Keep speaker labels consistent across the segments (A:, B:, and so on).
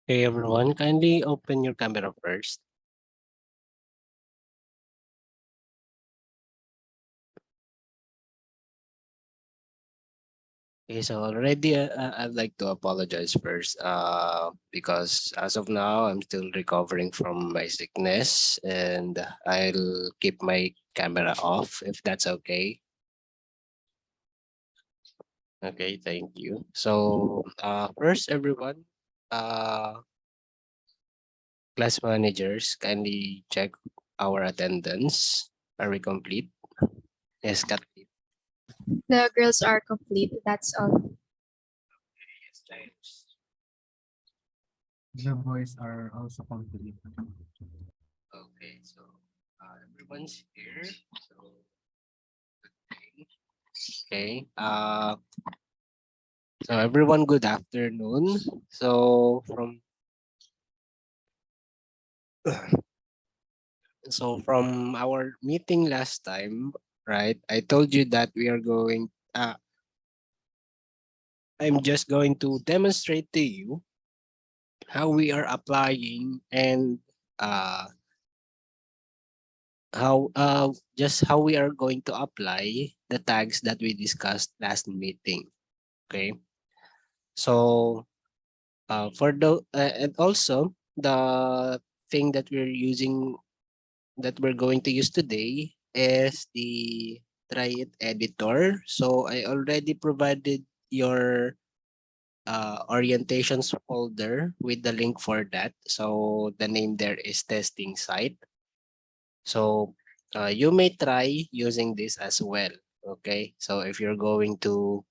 A: Hey everyone, kindly open your camera first. Okay, so already I'd like to apologize first because as of now I'm still recovering from my sickness and I'll keep my camera off if that's okay. Okay, thank you. So first everyone, uh, class managers, kindly check our attendance. Are we complete? Yes, got it.
B: The girls are complete. That's all.
A: Yes, thanks.
C: The boys are also complete.
A: Okay, so everyone's here. So okay. So everyone, good afternoon. So from our meeting last time, right? I told you that we are going. I'm just going to demonstrate to you how we are applying and uh how just how we are going to apply the tags that we discussed last meeting. Okay. So For the and also the thing that we're using that we're going to use today is the Try It editor. So I already provided your orientations folder with the link for that. So the name there is testing site. So you may try using this as well. Okay, so if you're going to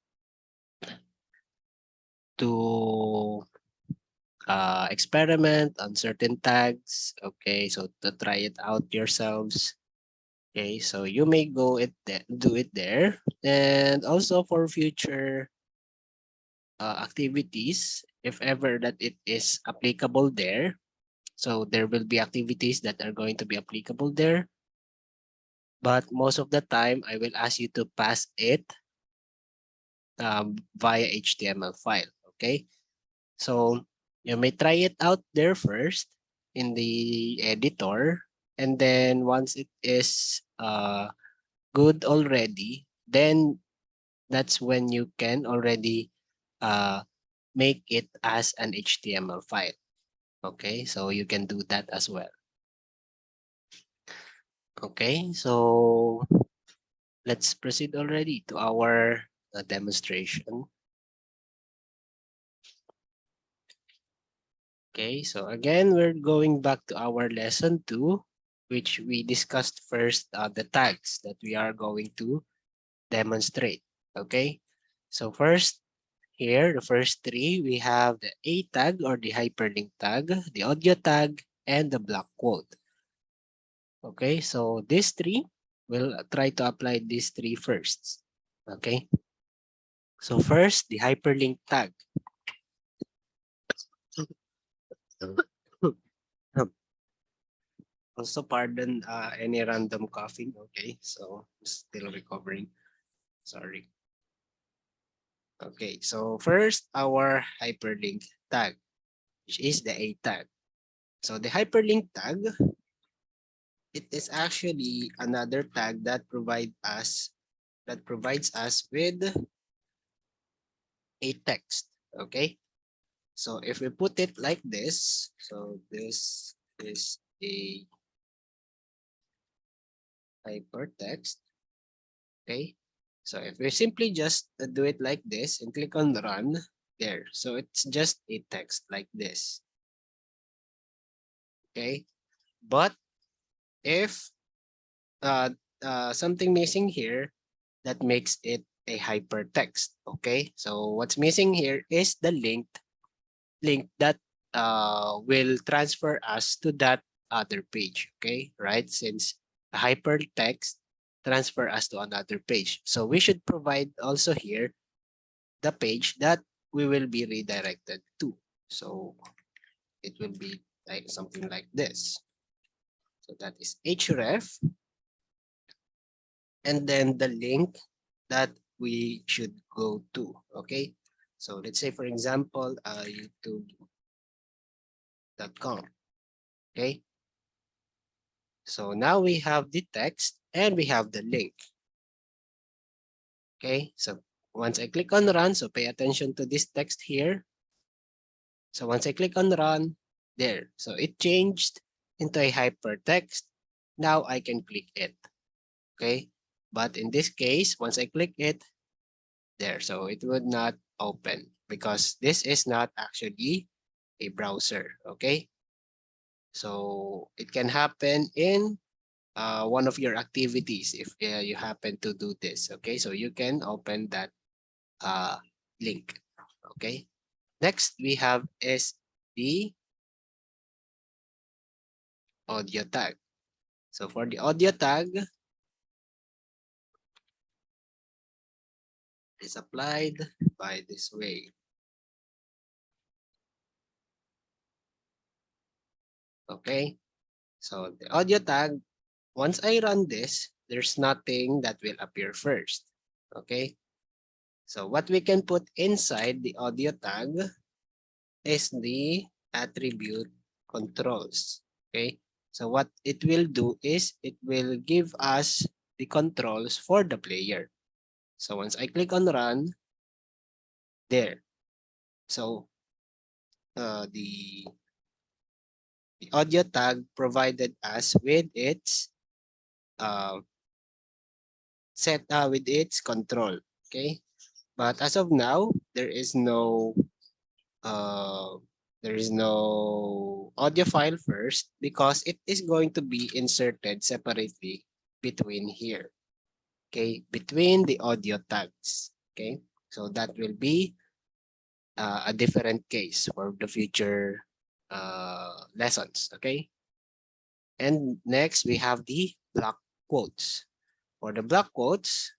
A: experiment on certain tags, okay, so to try it out yourselves. Okay, so you may do it there, and also for future activities, if ever that it is applicable there. So there will be activities that are going to be applicable there, but most of the time I will ask you to pass it via HTML file. Okay, so you may try it out there first in the editor, and then once it is good already, then that's when you can already uh, make it as an HTML file. Okay, so you can do that as well. Okay, so let's proceed already to our demonstration. Okay, so again, we're going back to our lesson 2, which we discussed first the tags that we are going to demonstrate. Okay, so first here, the first three, we have the A tag or the hyperlink tag, the audio tag, and the block quote. Okay, so these three, we'll try to apply these three first. Okay, so first, the hyperlink tag. Also, pardon any random coughing. Okay, so still recovering. Sorry. Okay, so first, our hyperlink tag, which is the A tag. So the hyperlink tag, it is actually another tag that provides us with a text. Okay, so if we put it like this, so this is a hypertext. Okay, so if we simply just do it like this and click on run there, so it's just a text like this. Okay, but if something missing here, that makes it a hypertext. Okay, so what's missing here is the link that will transfer us to that other page. Okay, right? Since a hypertext transfer us to another page, so we should provide also here the page that we will be redirected to. So it will be like something like this. So that is href, and then the link that we should go to. Okay, so let's say for example youtube.com. Okay, so now we have the text and we have the link. Okay, so once I click on run, so pay attention to this text here. So once I click on run, there, so it changed into a hypertext. Now I can click it. Okay, but in this case, once I click it, there, so it would not open because this is not actually a browser. Okay, so it can happen in one of your activities if you happen to do this. Okay, so you can open that link. Okay, next we have is the audio tag. So for the audio tag, is applied by this way. Okay, so the audio tag, once I run this, there's nothing that will appear first. Okay, so what we can put inside the audio tag is the attribute controls. Okay, so what it will do is it will give us the controls for the player. So once I click on run, there. So the audio tag provided us with its uh, with its control. Okay, but as of now, uh, there is no audio file first because it is going to be inserted separately between here. Okay, between the audio tags. Okay, so that will be a different case for the future lessons. Okay, and next we have the block quotes. For the block quotes,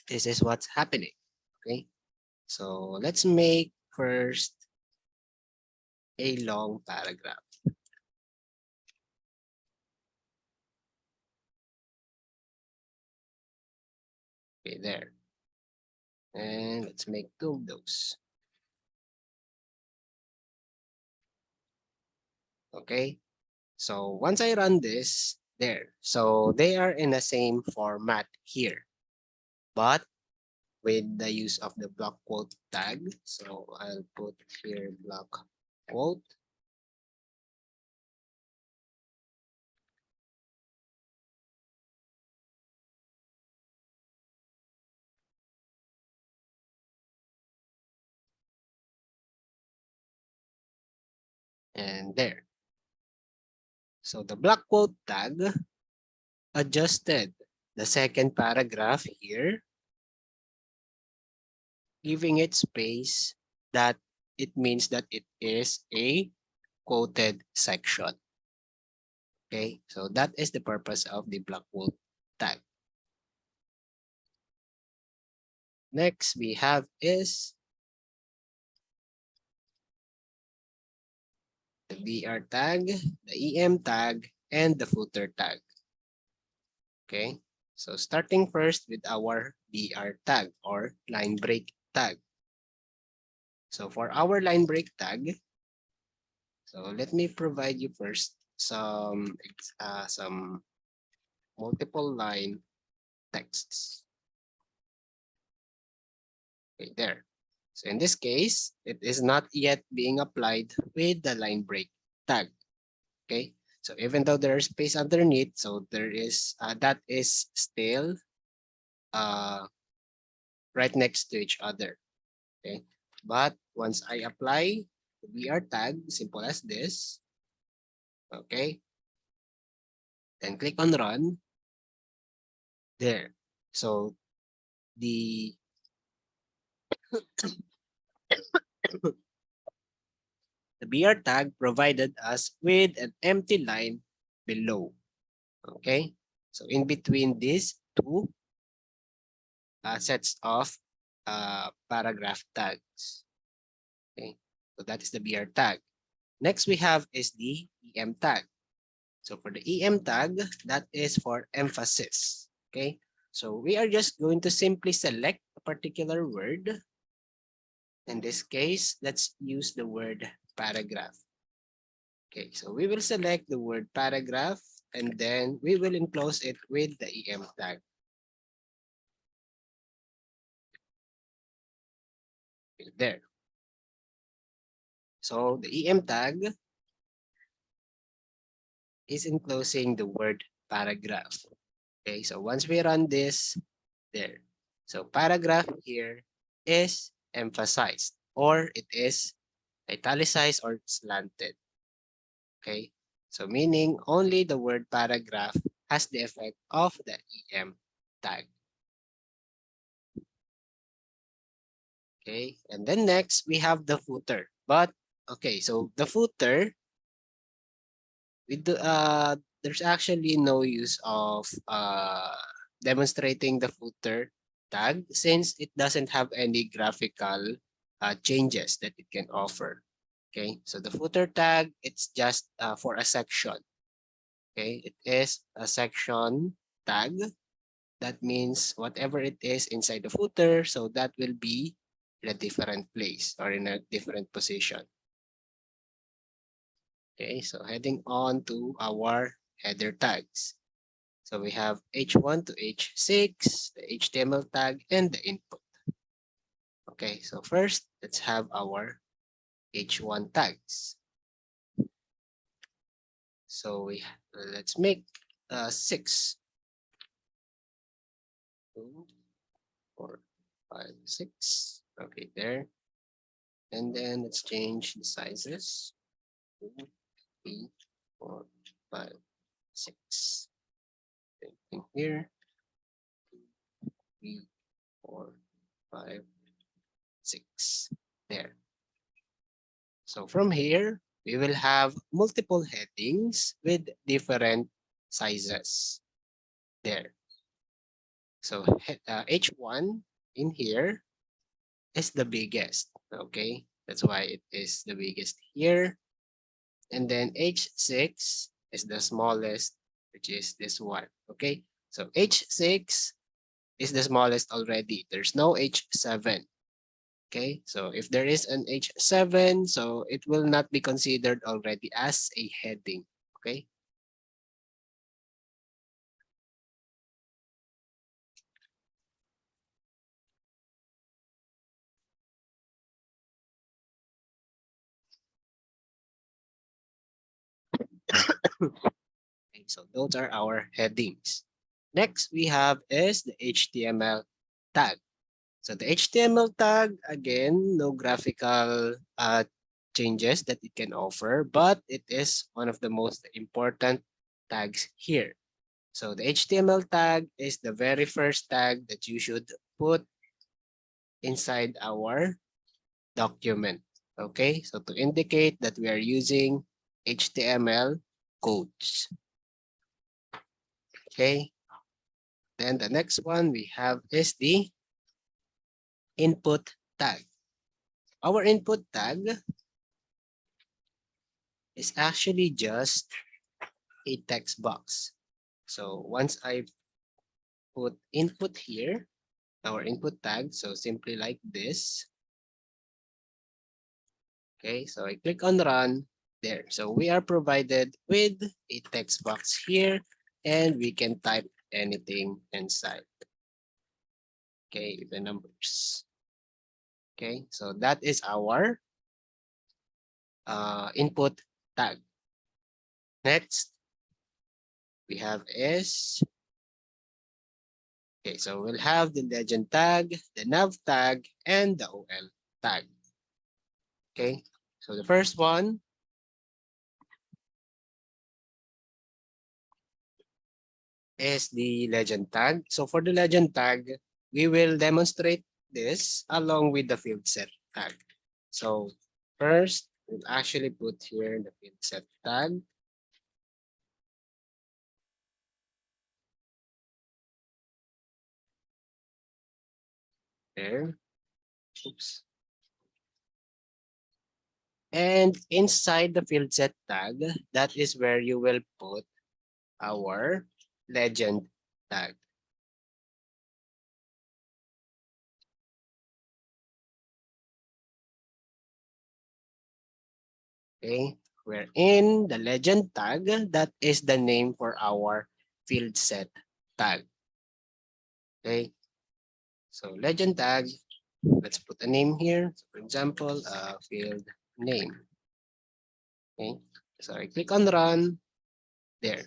A: this is what's happening. Okay, so let's make first a long paragraph. Okay, there. And let's make two of those. Okay, so once I run this, there. So they are in the same format here, but with the use of the block quote tag. So I'll put here block quote. And there. So the block quote tag adjusted the second paragraph here, giving it space that it means that it is a quoted section. Okay, so that is the purpose of the block quote tag. Next we have is the BR tag, the EM tag, and the footer tag. Okay, so starting first with our BR tag or line break tag. So for our line break tag, so let me provide you first some multiple line texts. Okay, there. So in this case, it is not yet being applied with the line break tag. Okay, so even though there is space underneath, so there is that is still uh, right next to each other. Okay, but once I apply the BR tag, simple as this. Okay, then click on run. There. So the the BR tag provided us with an empty line below. Okay, so in between these two sets of paragraph tags. Okay, so that is the BR tag. Next we have is the EM tag. So for the EM tag, that is for emphasis. Okay, so we are just going to simply select a particular word. In this case, let's use the word paragraph. Okay, so we will select the word paragraph and then we will enclose it with the EM tag. Okay, there. So the EM tag is enclosing the word paragraph. Okay, so once we run this, there. So paragraph here is emphasized or it is italicized or slanted. Okay, so meaning only the word paragraph has the effect of the EM tag. Okay, and then next we have the footer. But okay, so the footer, there's actually no use of demonstrating the footer tag since it doesn't have any graphical changes that it can offer. Okay, so the footer tag, it's just for a section. Okay, it is a section tag. That means whatever it is inside the footer, so that will be in a different place or in a different position. Okay, so heading on to our header tags. So we have H1 to H6, the HTML tag, and the input. Okay, so first, let's have our H1 tags. So let's make 6. 2, 4, 5, 6. Okay, there. And then let's change the sizes. 2, 3, 4, 5, 6. Same thing here. 3, 4, 5, 6. There. So from here, we will have multiple headings with different sizes. There. So H1 in here is the biggest. Okay, that's why it is the biggest here. And then H6 is the smallest, which is this one. Okay, so H6 is the smallest already. There's no H7. Okay, so if there is an H7, so it will not be considered already as a heading. Okay. Okay, so those are our headings. Next we have is the HTML tag. So the HTML tag, again, no graphical changes that it can offer, but it is one of the most important tags here. So the HTML tag is the very first tag that you should put inside our document. Okay, so to indicate that we are using HTML codes. Okay, then the next one we have is the input tag. Our input tag is actually just a text box. So once I put input here, our input tag, so simply like this. Okay, so I click on run there. So we are provided with a text box here and we can type anything inside. Okay, the numbers. Okay, so that is our input tag. Next, we have is, okay, so we'll have the legend tag, the nav tag, and the OL tag. Okay, so the first one is the legend tag. So for the legend tag, we will demonstrate this along with the field set tag. So first, we'll actually put here the field set tag. There. Oops. And inside the field set tag, that is where you will put our legend tag. Okay, we're in the legend tag. That is the name for our field set tag. Okay, so legend tag, let's put a name here. So for example, field name. Okay, so I click on run there.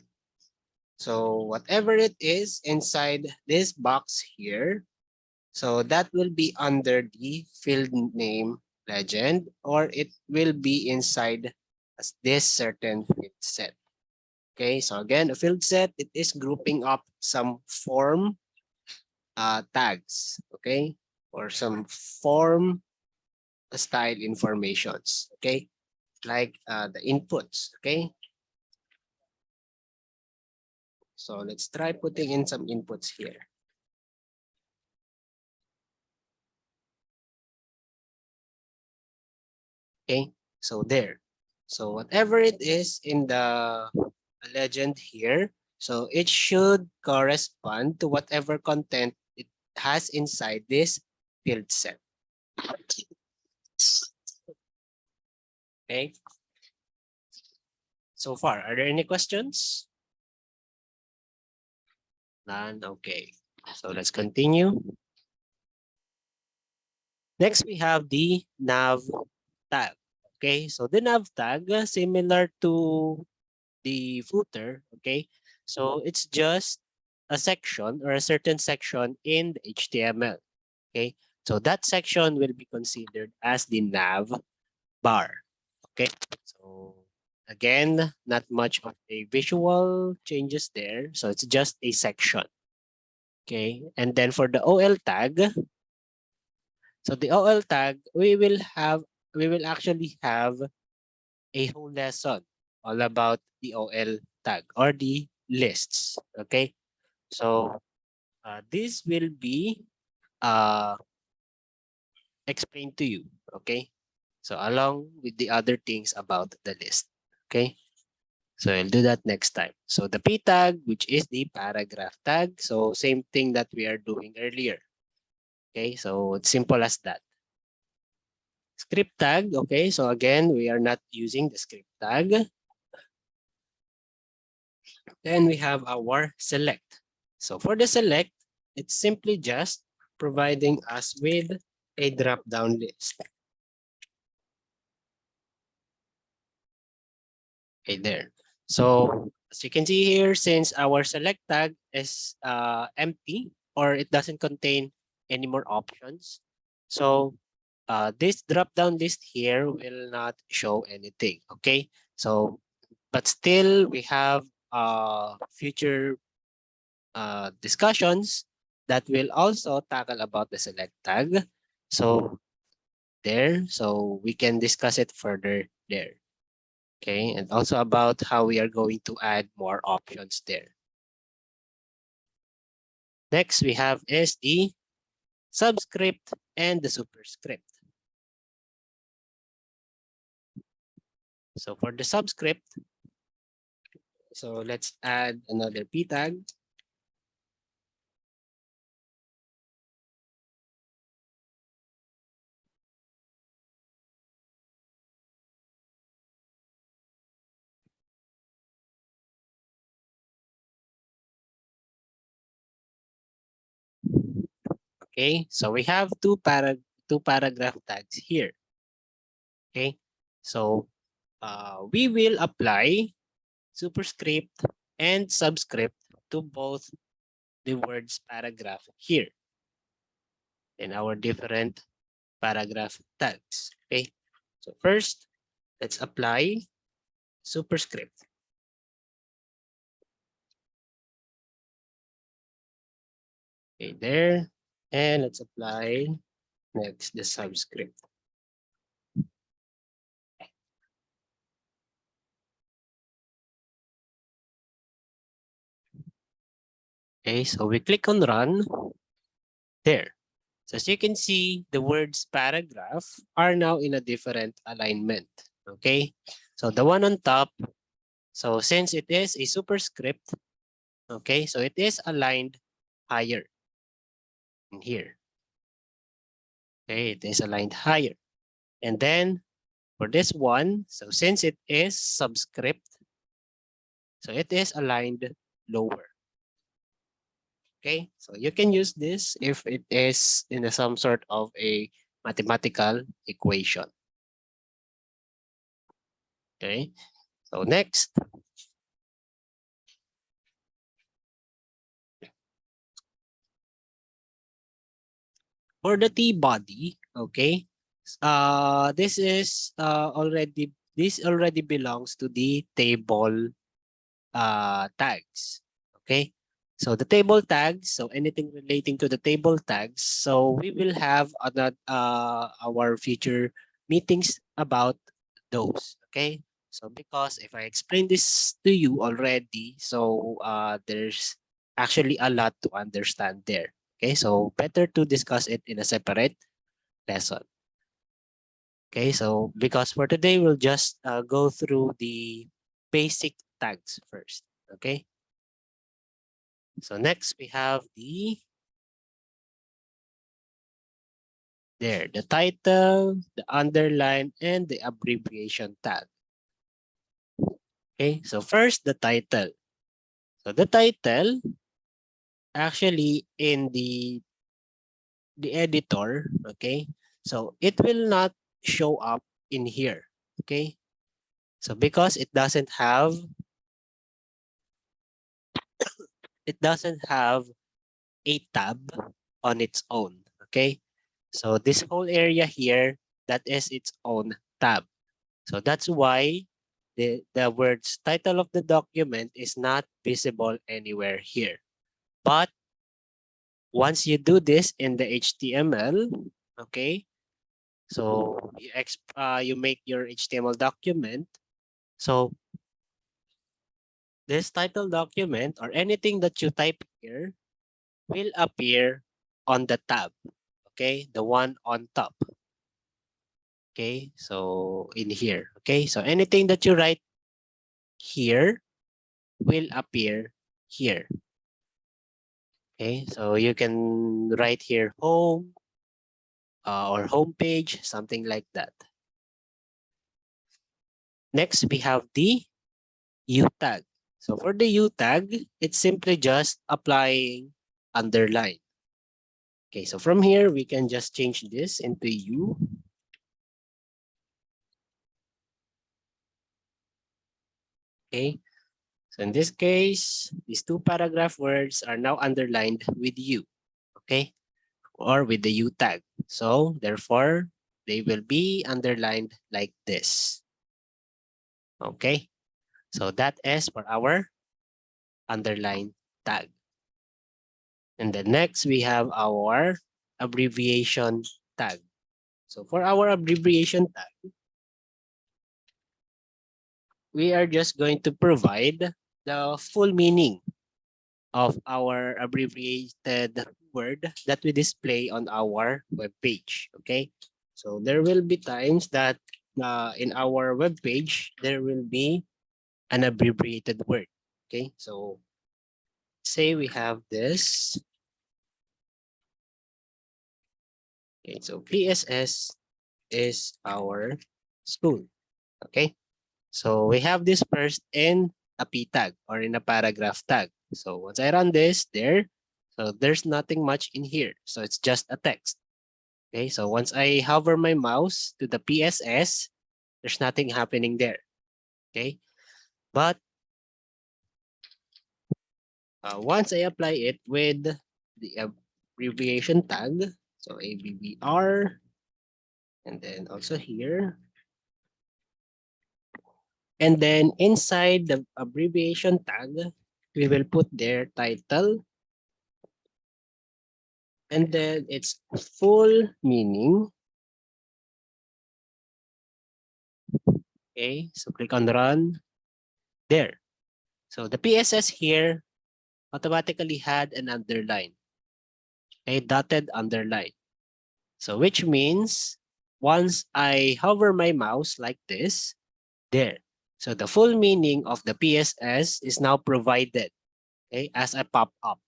A: So whatever it is inside this box here, so that will be under the field name legend, or it will be inside this certain field set. Okay, so again, a field set, it is grouping up some form tags, okay, or some form style informations, okay, like the inputs, okay. So let's try putting in some inputs here. Okay, so there. So whatever it is in the legend here, so it should correspond to whatever content it has inside this field set. Okay. So far, are there any questions? None. Okay. So let's continue. Next, we have the nav tag. Okay, so the nav tag, similar to the footer, okay? So it's just a section or a certain section in the HTML, okay? So that section will be considered as the nav bar, okay? So again, not much of a visual changes there. So it's just a section, okay? And then for the OL tag, so the OL tag, we will actually have a whole lesson all about the OL tag or the lists. Okay, so this will be uh, explained to you. Okay, so along with the other things about the list. Okay, so I'll do that next time. So the P tag, which is the paragraph tag. So same thing that we are doing earlier. Okay, so it's simple as that. Script tag. Okay, so again, we are not using the script tag. Then we have our select. So for the select, it's simply just providing us with a drop-down list. Okay, there. So as you can see here, since our select tag is empty or it doesn't contain any more options, so this drop-down list here will not show anything. Okay, so but still we have future discussions that will also tackle about the select tag. So there, so we can discuss it further there. Okay, and also about how we are going to add more options there. Next, we have is the subscript and the superscript. So for the subscript, so let's add another p tag. Okay, so we have two paragraph tags here. Okay, so we will apply superscript and subscript to both the words paragraph here in our different paragraph tags. Okay, so first, let's apply superscript. Okay, there. And let's apply next the subscript. Okay, so we click on run. There. So as you can see, the words paragraph are now in a different alignment. Okay, so the one on top, so since it is a superscript, okay, so it is aligned higher in here. Okay, it is aligned higher. And then for this one, so since it is subscript, so it is aligned lower. Okay, so you can use this if it is in some sort of a mathematical equation. Okay, so next. For the T body, okay, this already belongs to the table tags. Okay, so the table tags, so anything relating to the table tags, so we will have another our future meetings about those. Okay, so because if I explain this to you already, so there's actually a lot to understand there. Okay, so better to discuss it in a separate lesson. Okay, so because for today, we'll just go through the basic tags first. Okay, so next we have the title, the underline, and the abbreviation tag. Okay, so first the title. So the title, actually in the editor, okay, so it will not show up in here. Okay. So because it doesn't have a tab on its own. Okay. So this whole area here, that is its own tab. So that's why the words title of the document is not visible anywhere here. But once you do this in the HTML, okay, so you make your HTML document. So this title document or anything that you type here will appear on the tab, okay, the one on top. Okay, so in here, okay, so anything that you write here will appear here. Okay, so you can write here home or home page, something like that. Next, we have the U tag. So for the U tag, it's simply just applying underline. Okay, so from here, we can just change this into U. Okay, so in this case, these two paragraph words are now underlined with U, okay, or with the U tag. So therefore, they will be underlined like this. Okay, so that is for our underline tag. And then next, we have our abbreviation tag. So for our abbreviation tag, we are just going to provide the full meaning of our abbreviated word that we display on our web page. Okay, so there will be times that in our web page there will be an abbreviated word. Okay, so say we have this. Okay, so PSS is our school. Okay, so we have this first in a P tag or in a paragraph tag. So once I run this there, so there's nothing much in here. So it's just a text. Okay, so once I hover my mouse to the PSS, there's nothing happening there. Okay, but once I apply it with the abbreviation tag, so ABBR, and then also here, and then inside the abbreviation tag, we will put their title and then its full meaning. Okay, so click on run there. So the PSS here automatically had an underline, a dotted underline. So which means once I hover my mouse like this, there. So the full meaning of the PSS is now provided, okay, as a pop-up.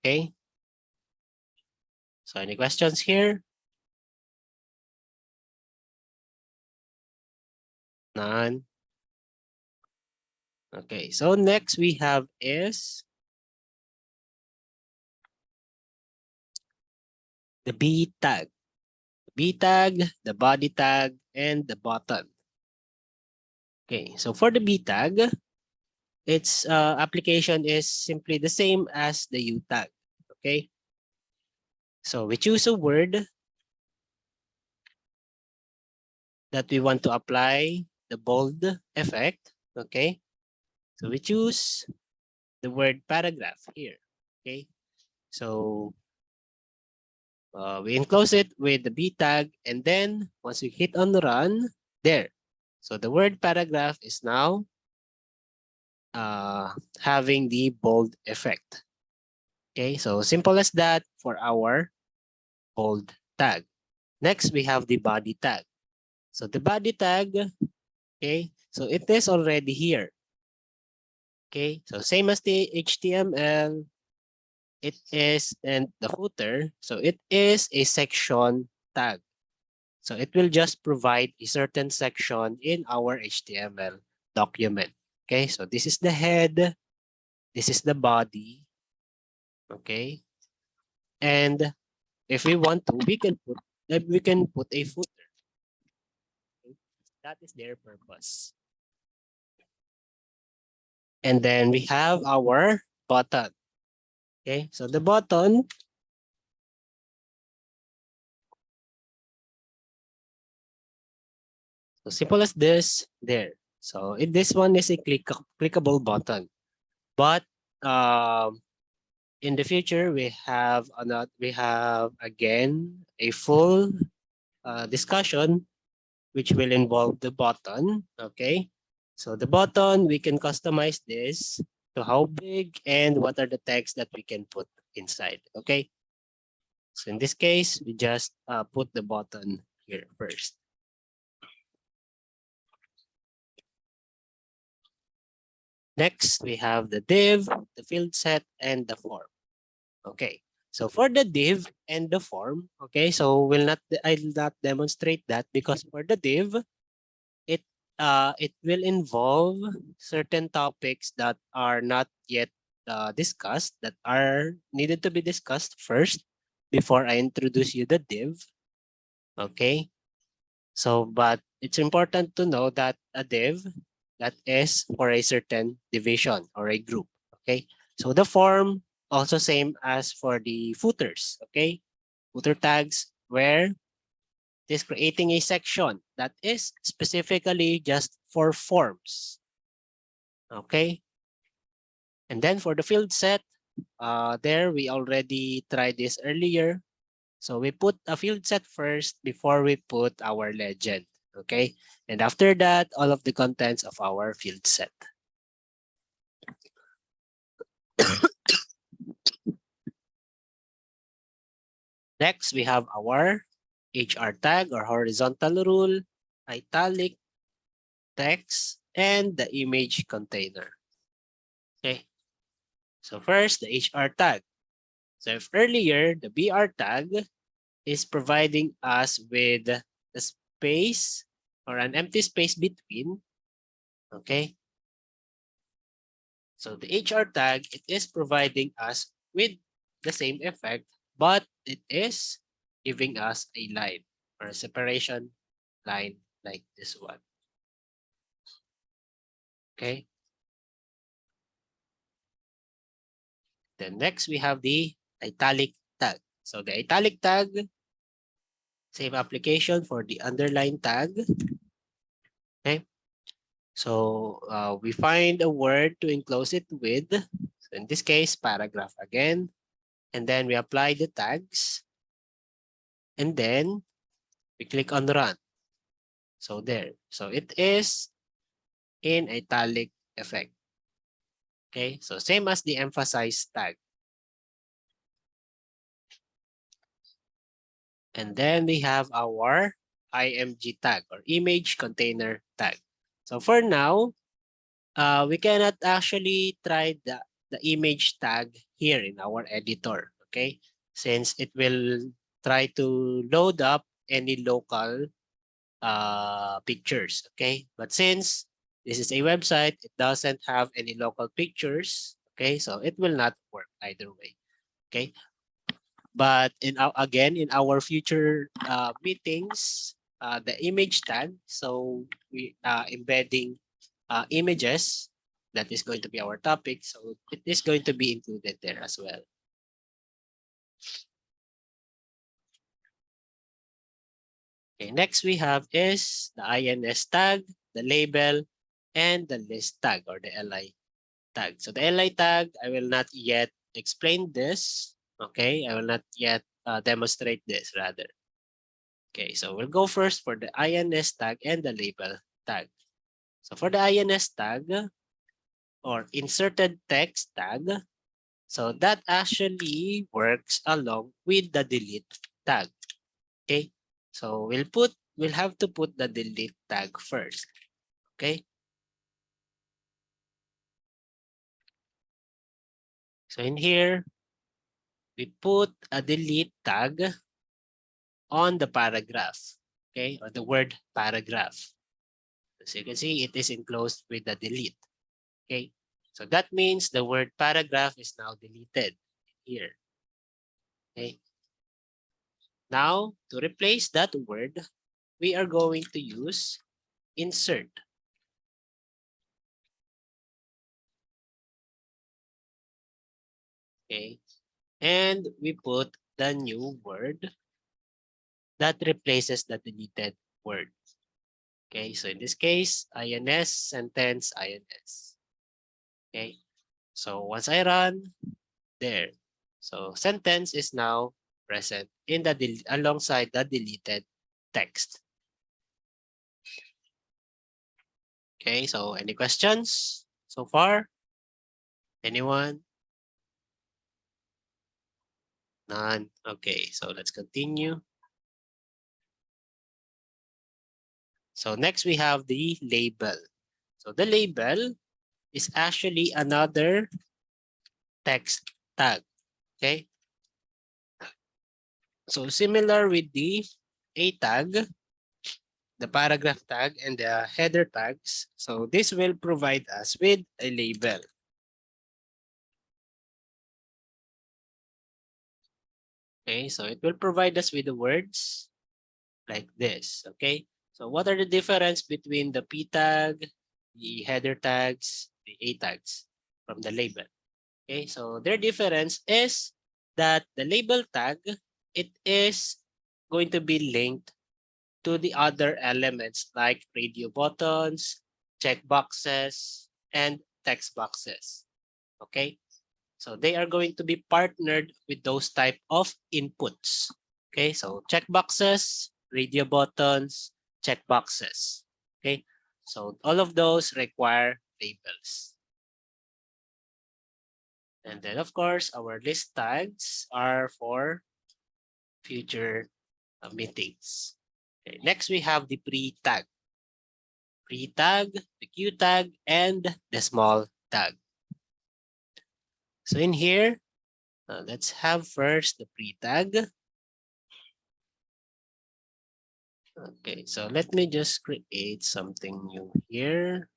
A: Okay. So any questions here? None. Okay, so next we have is the B tag. B tag, the body tag, and the button. Okay, so for the B tag, its application is simply the same as the U tag. Okay, so we choose a word that we want to apply the bold effect. Okay, so we choose the word paragraph here. Okay, so we enclose it with the B tag, and then once we hit on the run, there. So the word paragraph is now having the bold effect. Okay, so simple as that for our bold tag. Next, we have the body tag. So the body tag, okay, so it is already here. Okay, so same as the HTML, it is and the footer, so it is a section tag. So it will just provide a certain section in our HTML document. Okay, so this is the head, this is the body. Okay, And if we want to, we can put a footer. Okay? That is their purpose. And then we have our button. Okay, so the button so simple as this there. So this one is a clickable button, but in the future we have again a full discussion which will involve the button. Okay, so the button we can customize this to how big and what are the text that we can put inside. Okay, so in this case we just put the button here first. Next, we have the div, the field set, and the form. Okay, so for the div and the form, okay, so I'll not demonstrate that because for the div, it will involve certain topics that are not yet discussed, that are needed to be discussed first before I introduce you the div. Okay, so but it's important to know that a div that is for a certain division or a group. Okay, so the form also same as for the footers. Okay, footer tags where it is creating a section that is specifically just for forms. Okay, and then for the field set, there we already tried this earlier. So we put a field set first before we put our legend. Okay, and after that, all of the contents of our field set. Next, we have our HR tag or horizontal rule, italic, text, and the image container. Okay, so first the HR tag. So if earlier the BR tag is providing us with a space or an empty space between, okay, so the HR tag, it is providing us with the same effect, but it is giving us a line or a separation line like this one. Okay. Then next we have the italic tag. So the italic tag, same application for the underline tag. Okay. So we find a word to enclose it with. So in this case, paragraph again. And then we apply the tags. And then we click on run. So there. So it is in italic effect. Okay. So same as the emphasize tag. And then we have our IMG tag or image container tag. So for now, we cannot actually try the image tag here in our editor, okay? Since it will try to load up any local pictures, okay? But since this is a website, it doesn't have any local pictures, okay? So it will not work either way, okay? But again, in our future meetings, the image tag, so we are embedding images, that is going to be our topic. So it is going to be included there as well. Okay, next we have is the INS tag, the label, and the list tag or the LI tag. So the LI tag, I will not yet explain this. Okay, I will not yet demonstrate this rather. Okay, so we'll go first for the INS tag and the label tag. So for the INS tag or inserted text tag, so that actually works along with the delete tag. Okay, so we'll have to put the delete tag first. Okay. So in here, we put a delete tag on the paragraph. Okay, or the word paragraph. As you can see, it is enclosed with the delete. Okay, so that means the word paragraph is now deleted here. Okay. Now, to replace that word, we are going to use insert. Okay. And we put the new word that replaces the deleted word. Okay, so in this case, INS, sentence, INS. Okay, so once I run, there. So sentence is now present in the alongside the deleted text. Okay, so any questions so far? Anyone? None. Okay, so let's continue. So next we have the label. So the label is actually another text tag. Okay. So similar with the A tag, the paragraph tag, and the header tags. So this will provide us with a label. Okay, so it will provide us with the words like this. Okay, so what are the difference between the P tag, the header tags, the A tags from the label? Okay, so their difference is that the label tag, it is going to be linked to the other elements like radio buttons, check boxes, and text boxes. Okay, so they are going to be partnered with those type of inputs. Okay, so check boxes, radio buttons, check boxes. Okay, so all of those require labels. And then of course, our list tags are for future meetings. Okay, next we have the pre-tag. Pre-tag, the Q tag, and the small tag. So in here, let's have first the pre-tag. Okay, so let me just create something new here.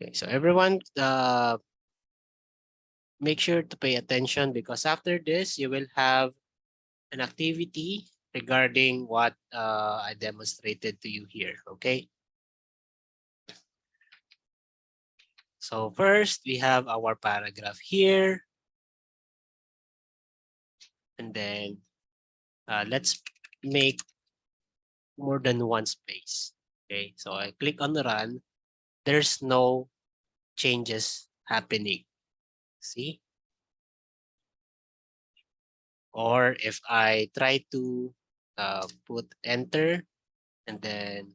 A: Okay, so everyone, make sure to pay attention because after this, you will have an activity regarding what I demonstrated to you here, okay? So first, we have our paragraph here. And then let's make more than one space. Okay, so I click on the run. There's no changes happening. See? Or if I try to put enter and then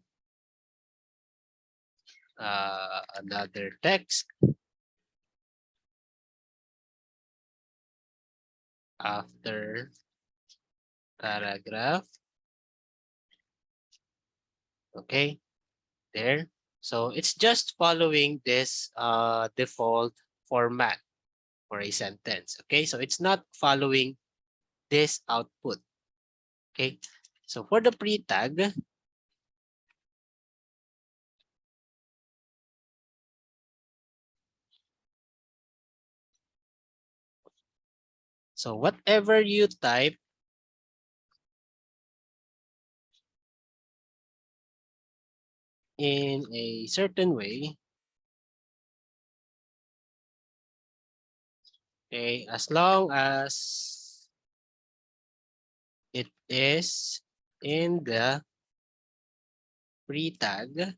A: another text after paragraph. Okay, there. So it's just following this default format for a sentence. Okay, so it's not following this output. Okay, so for the pre-tag, so whatever you type in a certain way, okay, as long as it is in the pre-tag,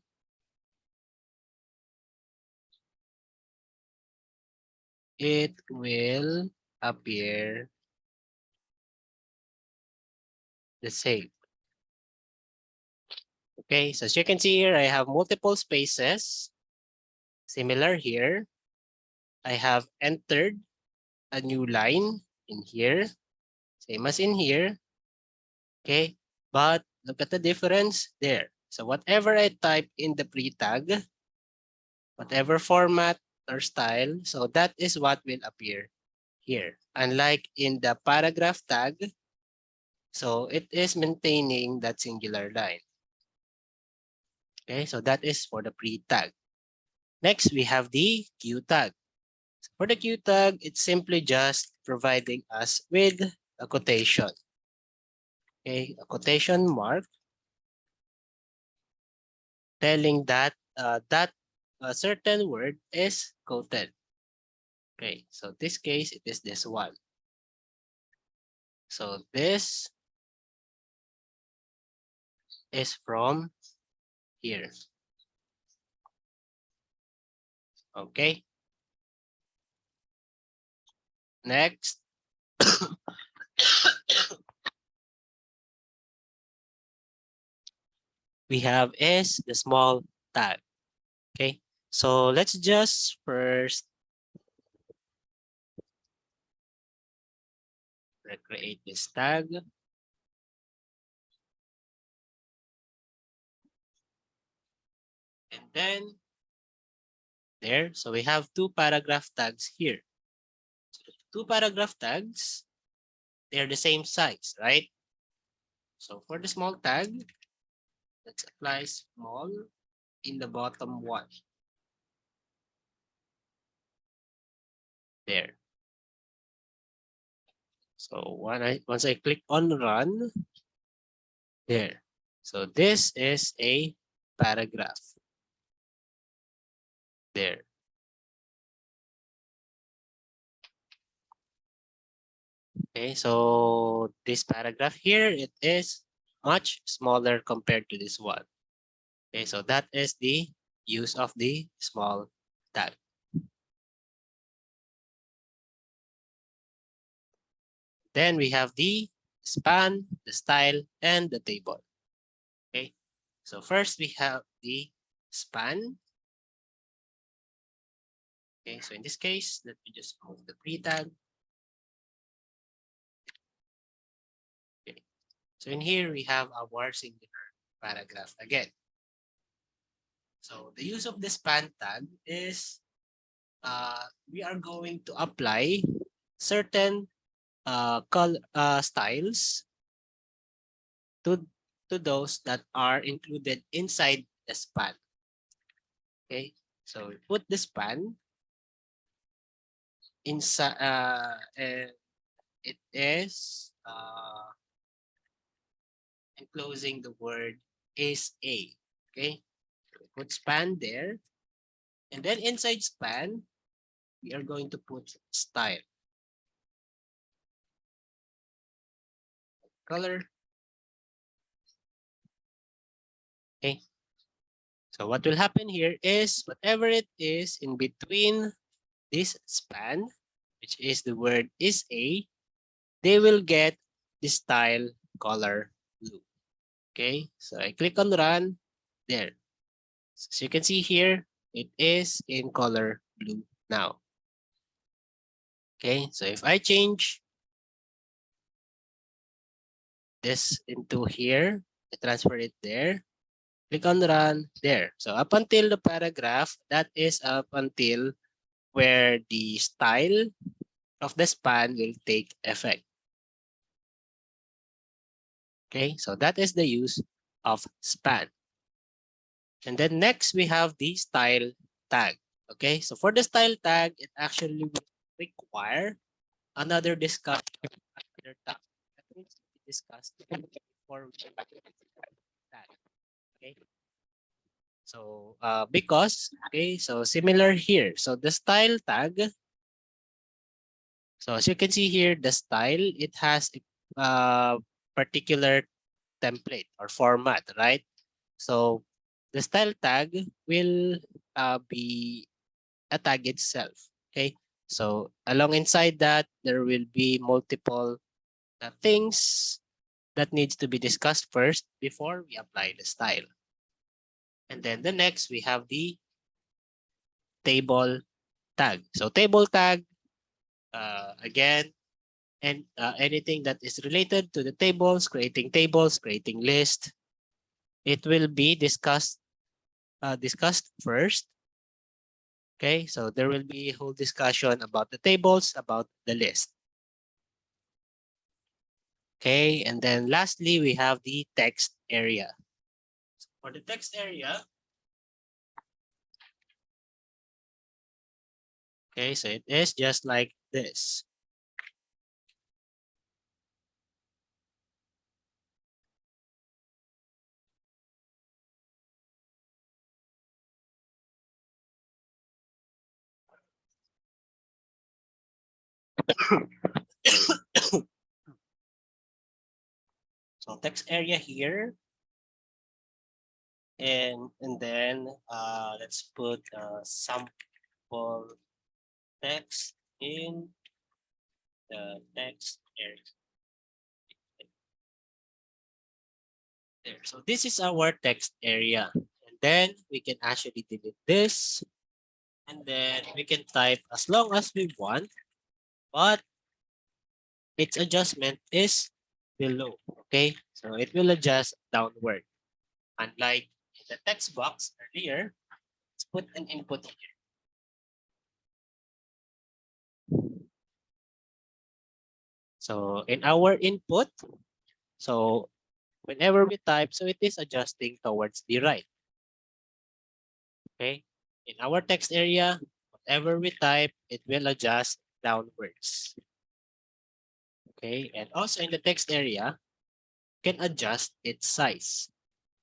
A: it will appear the same. Okay, so as you can see here, I have multiple spaces. Similar here. I have entered a new line in here, same as in here. Okay, but look at the difference there. So whatever I type in the pre-tag, whatever format or style, so that is what will appear here. Unlike in the paragraph tag, so it is maintaining that singular line. Okay, so that is for the pre-tag. Next, we have the Q tag. For the Q tag, it's simply just providing us with a quotation. Okay, a quotation mark telling that that a certain word is quoted. Okay, so this case, it is this one. So this is from here. Okay. Next. We have is the small tag. Okay. So let's just first recreate this tag. And then there, so we have two paragraph tags here. So two paragraph tags, they're the same size, right? So for the small tag, let's apply small in the bottom one. There. So once I click on run, there. So this is a paragraph. There. Okay, so this paragraph here, it is much smaller compared to this one. Okay, so that is the use of the small tag. Then we have the span, the style, and the table. Okay, so first we have the span. Okay, so in this case, let me just move the pre tag. Okay, so in here we have our singular paragraph again. So the use of the span tag is we are going to apply certain styles to those that are included inside the span. Okay, so we put the span inside. It is enclosing the word is a. Okay, so we put span there, and then inside span we are going to put style, color. Okay, so what will happen here is whatever it is in between this span, which is the word is a, they will get the style color blue. Okay, so I click on run there. So you can see here, it is in color blue now. Okay, so if I change this into here, I transfer it there, click on run there. So up until the paragraph, that is up until where the style of the span will take effect. Okay, so that is the use of span. And then next we have the style tag. Okay, so for the style tag, it actually will require another discussion, another topic that needs to be discussed before we tag. Okay, so because okay, so similar here. So the style tag. So as you can see here, the style, it has a particular template or format, right? So the style tag will be a tag itself. Okay, so along inside that, there will be multiple things that needs to be discussed first before we apply the style. And then the next, we have the table tag. So table tag, again, and anything that is related to the tables, creating list, it will be discussed first. Okay, so there will be a whole discussion about the tables, about the list. Okay, and then lastly, we have the text area. So for the text area, Okay, so it is just like this. So text area here, and then let's put sample text in the text area. There. So this is our text area, and then we can actually delete this, and then we can type as long as we want, but its adjustment is below. Okay, so it will adjust downward. Unlike in the text box earlier, let's put an input here. So in our input, so whenever we type, so it is adjusting towards the right. Okay, in our text area, whatever we type, it will adjust downwards. Okay, and also in the text area, you can adjust its size.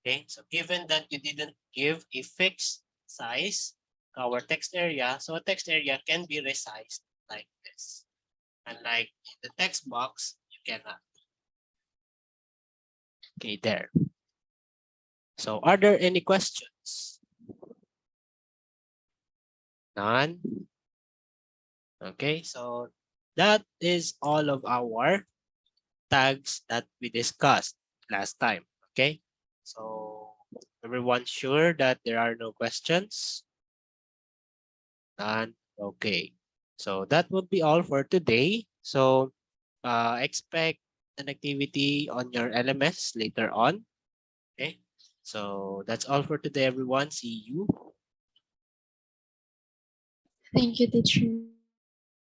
A: Okay, so given that you didn't give a fixed size to our text area, so a text area can be resized like this. Unlike in the text box, you cannot. Okay, there. So are there any questions? None? Okay, so that is all of our tags that we discussed last time. Okay, so everyone sure that there are no questions? None? Okay, so that would be all for today. So expect an activity on your LMS later on. Okay, so that's all for today, everyone. See you.
B: Thank you, teacher.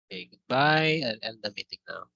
A: Okay, goodbye. I'll end the meeting now.